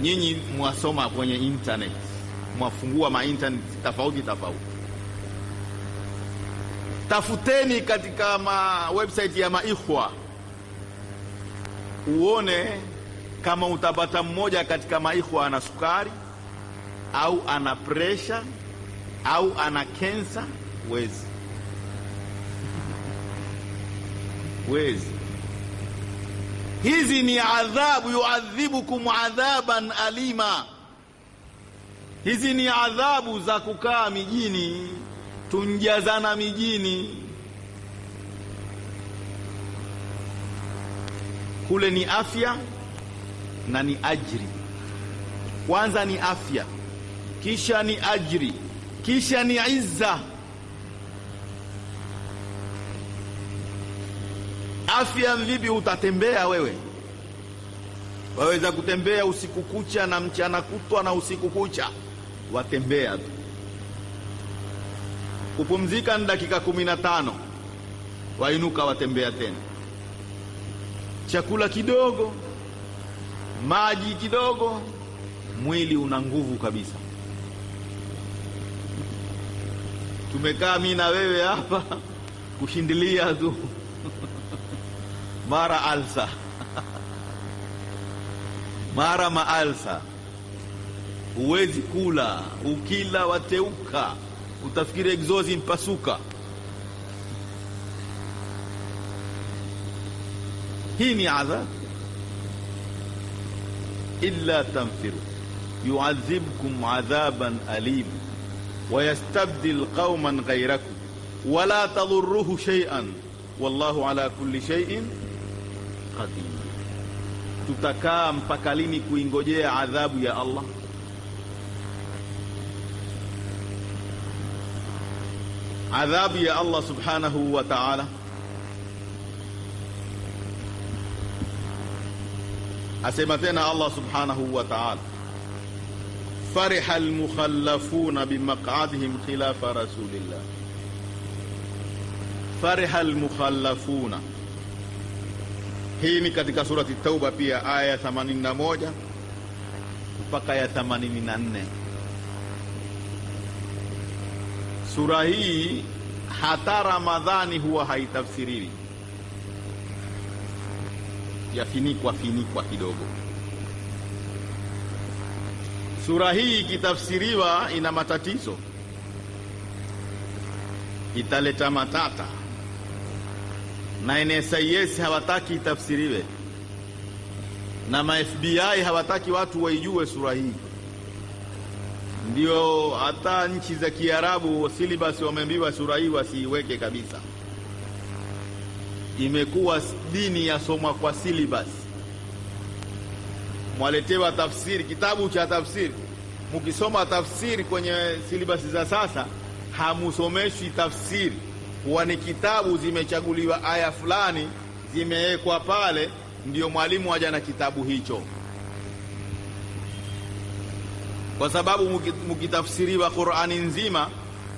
nyinyi mwasoma kwenye internet, mwafungua internet tofauti, tafuteni katika website ya maikhwa, uone kama utapata mmoja katika maikhwa ana sukari au ana pressure au ana cancer. Wezi. Hizi ni adhabu, yuadhibukum adhaban alima. Hizi ni adhabu za kukaa mijini, tunjazana mijini. Kule ni afya na ni ajri. Kwanza ni afya, kisha ni ajri, kisha ni izza. Afya vipi? Utatembea wewe, waweza kutembea usiku kucha na mchana kutwa na usiku kucha, watembea tu. Kupumzika ni dakika 15, wainuka watembea tena. Chakula kidogo, maji kidogo, mwili una nguvu kabisa. Tumekaa mimi na wewe hapa kushindilia tu mara alsa mara maalsa. Huwezi kula, ukila wateuka, utafikiri exhaust impasuka. Hii ni adhab. Illa tanfiru yu'adhibkum adhaban alim wa yastabdil qauman ghayrakum wa la tadurruhu shay'an wallahu ala kulli shay'in qadir. Tutakaa mpaka lini kuingojea adhabu ya Allah? Adhabu ya Allah subhanahu wa ta'ala asema tena Allah subhanahu wa ta'ala, fariha almukhallafuna bimaq'adihim khilafa rasulillah. Fariha almukhallafuna, hii ni katika surati Tauba pia, aya 81 mpaka ya 84. Sura hii hata Ramadhani huwa haitafsiriwi, yafinikwa kidogo. Sura hii ikitafsiriwa ina matatizo, italeta matata, na NSIS hawataki itafsiriwe, na ma-FBI hawataki watu waijue sura hii. Ndio hata nchi za Kiarabu syllabus wameambiwa sura hii wasiiweke kabisa. Imekuwa dini yasomwa kwa syllabus. Mwaletewa tafsiri, kitabu cha tafsiri. Mukisoma tafsiri kwenye syllabus za sasa, hamusomeshwi tafsiri. Huwa ni kitabu zimechaguliwa aya fulani, zimewekwa pale, ndio mwalimu aje na kitabu hicho. Kwa sababu mukitafsiriwa Qur'ani nzima,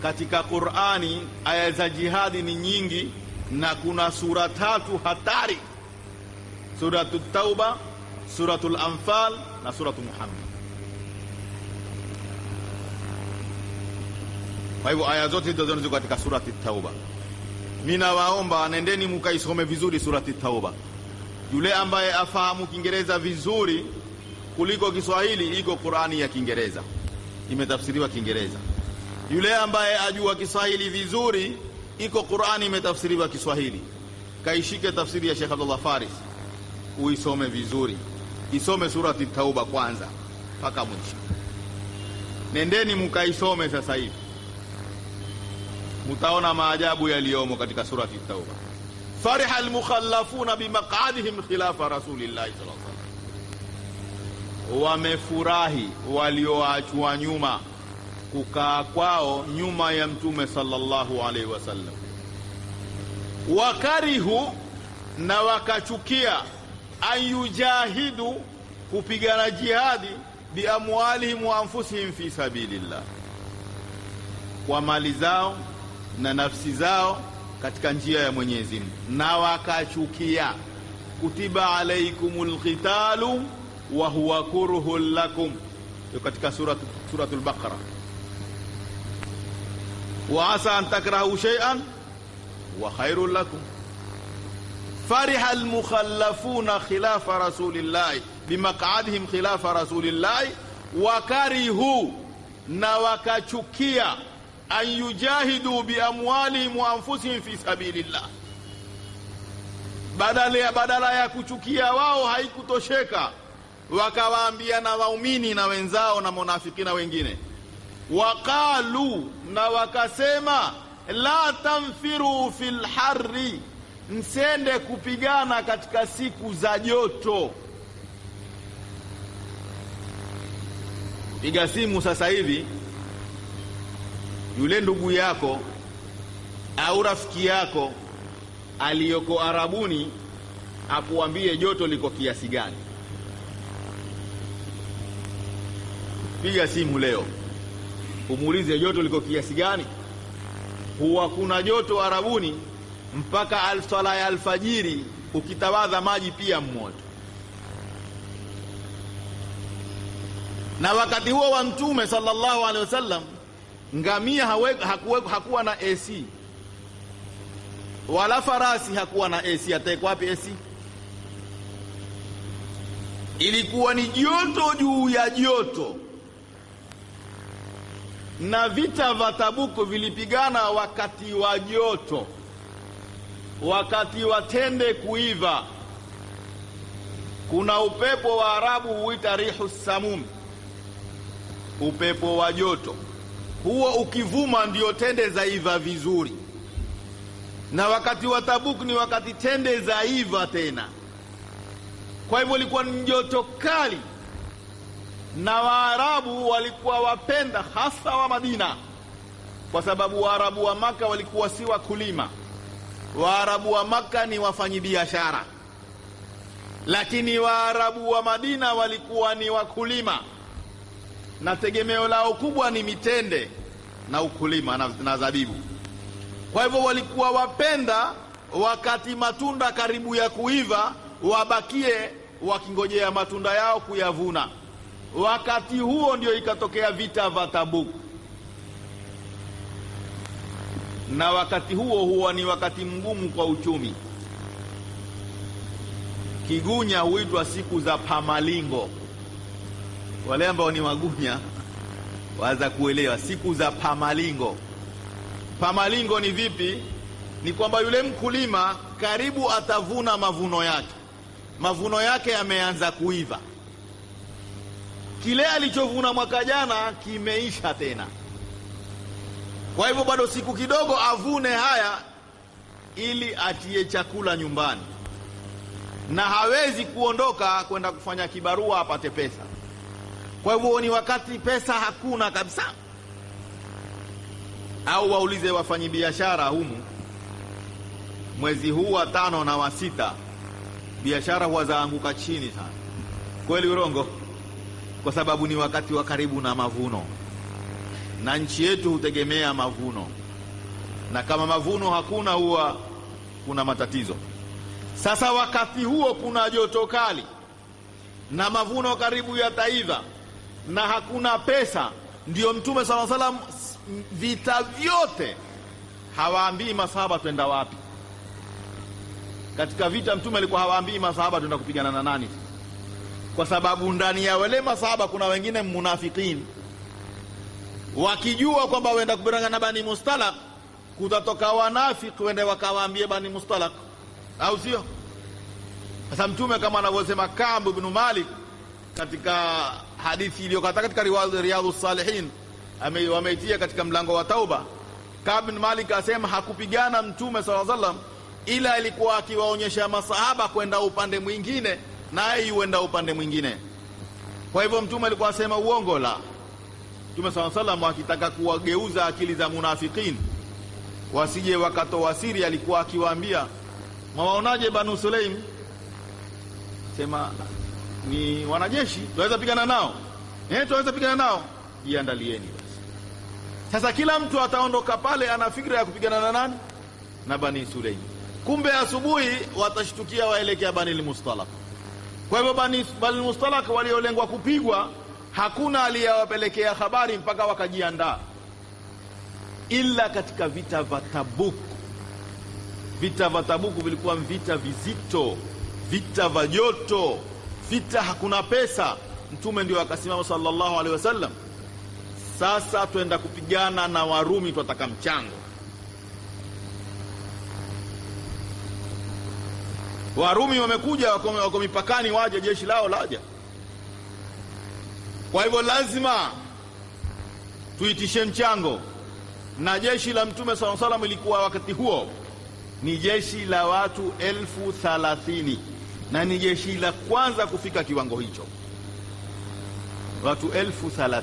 katika Qur'ani aya za jihadi ni nyingi, na kuna sura 3 hatari: Suratul Tauba, Suratul Anfal na Suratul Muhammad. Kwa hivyo aya zote hizo ziko katika Surati Tauba. Mimi nawaomba nendeni mkaisome vizuri Surati Tauba. Yule ambaye afahamu Kiingereza vizuri kuliko Kiswahili, iko Qur'ani ya Kiingereza, imetafsiriwa Kiingereza. Yule ambaye ajua Kiswahili vizuri, iko Qur'ani imetafsiriwa Kiswahili. Kaishike tafsiri ya Sheikh Abdullah Faris, uisome vizuri. Isome Surati Tauba kwanza mpaka mwisho. Nendeni mkaisome sasa hivi, mtaona maajabu yaliyomo katika Surati Tauba. Fariha almukhallafuna bimaq'adihim khilafa rasulillahi sallallahu alaihi wasallam, wamefurahi walioachwa nyuma kukaa kwao nyuma ya Mtume sallallahu alaihi wasallam. Wakarihu, na wakachukia, ayujahidu, kupigana jihadi, biamwalihim wa anfusihim fi sabilillah, kwa mali zao na nafsi zao katika njia ya Mwenyezi Mungu. Na wakachukia, kutiba alaikumul qitalu wa huwa kurhul lakum, katika suratul Baqara. Wa asa an takrahu shay'an wa khairul lakum. Fariha al-mukhallafuna khilafa rasulillahi bimaq'adihim khilafa rasulillahi wa karihu, na wakachukia, an yujahidu bi amwalihim wa anfusihim fi sabilillah. Badala ya kuchukia wao haikutosheka, wakawaambia na waumini na wenzao na munafikina wengine, waqalu, na wakasema, la tanfiru fil harri, msende kupigana katika siku za joto. Piga simu sasa hivi yule ndugu yako au rafiki yako aliyoko Arabuni akuambie joto liko kiasi gani. Piga simu leo umuulize joto liko kiasi gani. Huwa kuna joto Arabuni mpaka swala ya alfajiri ukitawadha maji pia mmoto. Na wakati huo wa Mtume sallallahu alaihi wasallam, ngamia hakuwa na AC, wala farasi hakuwa na AC. Ataekwa wapi AC? Ilikuwa ni joto juu ya joto. Na vita vya Tabuku vilipigana wakati wa joto, wakati wa tende kuiva. Kuna upepo wa Arabu huita rihu samum, upepo wa joto. Huo ukivuma ndio tende zaiva vizuri. Na wakati wa Tabuk ni wakati tende zaiva tena. Kwa hivyo ilikuwa ni joto kali, na Waarabu walikuwa wapenda, hasa wa Madina, kwa sababu Waarabu wa Maka walikuwa si wakulima. Waarabu wa Maka ni wafanyibiashara, lakini Waarabu wa Madina walikuwa ni wakulima, na tegemeo lao kubwa ni mitende na ukulima na zabibu. Kwa hivyo walikuwa wapenda wakati matunda karibu ya kuiva wabakie wakingojea matunda yao kuyavuna. Wakati huo ndio ikatokea vita vya Tabuk. Na wakati huo huwa ni wakati mgumu kwa uchumi. Kigunya huitwa siku za Pamalingo. Wale ambao ni Wagunya waanza kuelewa siku za Pamalingo. Pamalingo ni vipi? Ni kwamba yule mkulima karibu atavuna mavuno yake. Mavuno yake yameanza kuiva. Kile alichovuna mwaka jana kimeisha tena. Kwa hivyo bado siku kidogo avune haya ili atie chakula nyumbani. Na hawezi kuondoka kwenda kufanya kibarua apate pesa. Kwa hivyo ni wakati pesa hakuna kabisa. Au waulize wafanyibiashara humu, mwezi huu wa 5 na wa 6 biashara huwa zaanguka chini sana. Kweli urongo? Kwa sababu ni wakati wa karibu na mavuno, na nchi yetu hutegemea mavuno, na kama mavuno hakuna huwa kuna matatizo. Sasa wakati huo kuna joto kali na mavuno karibu yataiva na hakuna pesa, ndio Mtume sallallahu alaihi wasallam vita vyote hawaambii masahaba twenda wapi. Katika vita Mtume alikuwa hawaambii masahaba twenda kupigana na nani, kwa sababu ndani ya wale masahaba kuna wengine munafikini. Wakijua kwamba wenda kupigana na Bani Mustalaq, kutatoka wanafiki wende wakawaambie Bani Mustalaq, au sio? Sasa Mtume kama anavyosema Ka'b ibn Malik katika hadithi iliyokata katika Riyadhus Salihin, wameitia katika mlango wa tauba. Ka'b ibn Malik asema hakupigana Mtume sallallahu alaihi wasallam ila alikuwa akiwaonyesha masahaba kwenda upande mwingine naye yuenda upande mwingine. Kwa hivyo Mtume alikuwa asema uongo la. Mtume sallallahu alaihi wasallam akitaka kuwageuza akili za munafikini wasije wakatoa siri, alikuwa akiwaambia, mwaonaje Banu Sulaim? Sema ni wanajeshi, tunaweza pigana nao. Tunaweza pigana nao, jiandalieni basi. Sasa kila mtu ataondoka pale ana fikra ya kupigana na nani? Na Bani Sulaim. Kumbe asubuhi watashtukia waelekea Bani al-Mustalaq. Kwa hivyo Bani Mustalak waliolengwa kupigwa, hakuna aliyewapelekea habari mpaka wakajiandaa, ila katika vita vya Tabuk. Vita vya Tabuk vilikuwa vita vizito, vita vya joto, vita hakuna pesa. Mtume ndio akasimama sallallahu alaihi wasallam, sasa twenda kupigana na Warumi, twataka mchango. Warumi wamekuja, wako mipakani, waje jeshi lao laja. Kwa hivyo lazima tuitishe mchango, na jeshi la Mtume sallallahu alaihi wasallam ilikuwa wakati huo ni jeshi la watu 30,000, na ni jeshi la kwanza kufika kiwango hicho, watu 30,000.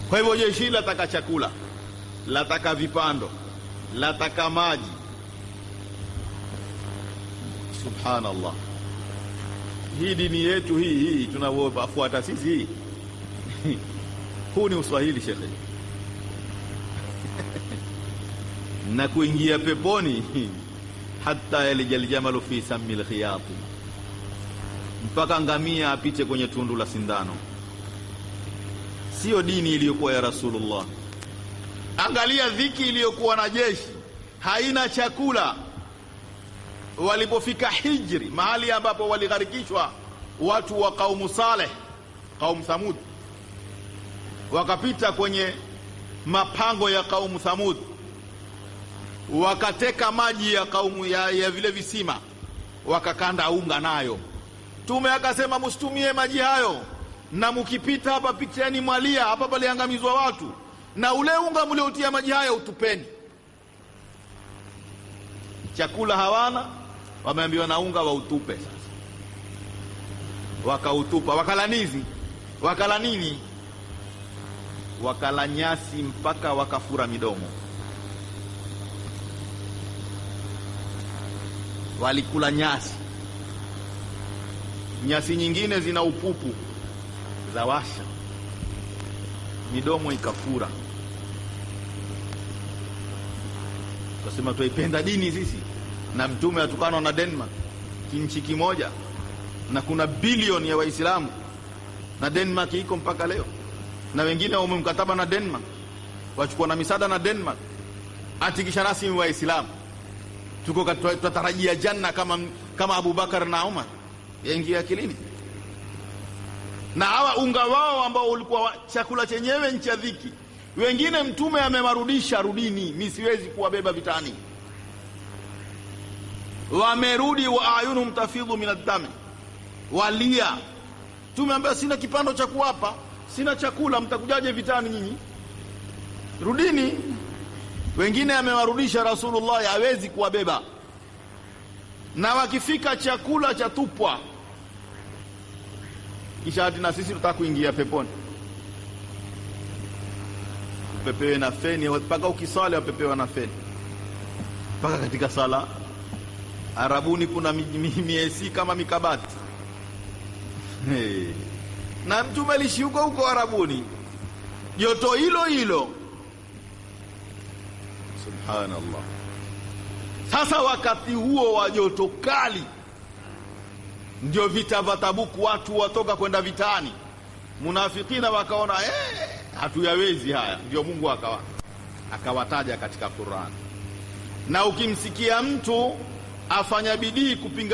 Kwa hivyo jeshi lataka chakula, lataka vipando, lataka maji. Subhanallah, hii dini yetu hii tunaofuata sisi huu ni uswahili shekhe na kuingia peponi hata yalijal jamalu fi samil khiyati, mpaka ngamia apite kwenye tundu la sindano. Sio dini iliyokuwa ya Rasulullah. Angalia dhiki iliyokuwa na jeshi, haina chakula. Walipofika Hijri, mahali ambapo waligharikishwa watu wa kaumu Saleh, kaumu Thamud, wakapita kwenye mapango ya kaumu Thamud, wakateka maji ya kaumu ya vile visima, wakakanda unga nayo. Mtume akasema msitumie maji hayo, na mkipita hapa piteni mwalia, hapa paliangamizwa watu, na ule unga mliotia maji hayo utupeni. Chakula hawana, wameambiwa na unga wautupe. Sasa wakautupa, wakala nini? Wakala nyasi mpaka wakafura midomo. Walikula nyasi nyingine zina upupu, za washa, midomo ikafura. Kasema tuipenda dini sisi, na Mtume atukanwa na Denmark, nchi kimoja, na kuna bilioni ya Waislamu, na Denmark iko mpaka leo, na wengine wamemkataba na Denmark, wachukua na misaada na Denmark, atikisha rasmi Waislamu. Tuko tutarajia janna kama Abu Bakar na Umar, yaingia akilini? Na hawa unga wao ambao ulikuwa chakula chenyewe nchi ya dhiki, wengine Mtume amewarudisha, rudini, mimi siwezi kuwabeba vitani. Wamerudi, wa ayunum tafidhu min ad-dam, walia. Mtume ambaye sina kipando cha kuwapa, sina chakula, mtakujaje vitani nyinyi? Rudini. Wengine amewarudisha Rasulullah, hawezi kuwabeba, na wakifika chakula cha tupwa, kisha hati na sisi tutaka kuingia peponi. Upepewe na feni, mpaka ukisali wapepewa na feni, mpaka katika sala. Arabuni kuna miesi kama mikabati na Mtume alishuka huko Arabuni, joto hilo. Subhanallah. Sasa wakati huo wa joto kali ndio vita vya Tabuku, watu watoka kwenda vitani. Munafikina wakaona hatuyawezi haya, ndio Mungu akawataja katika Qur'an. Na ukimsikia mtu afanya bidii kupinga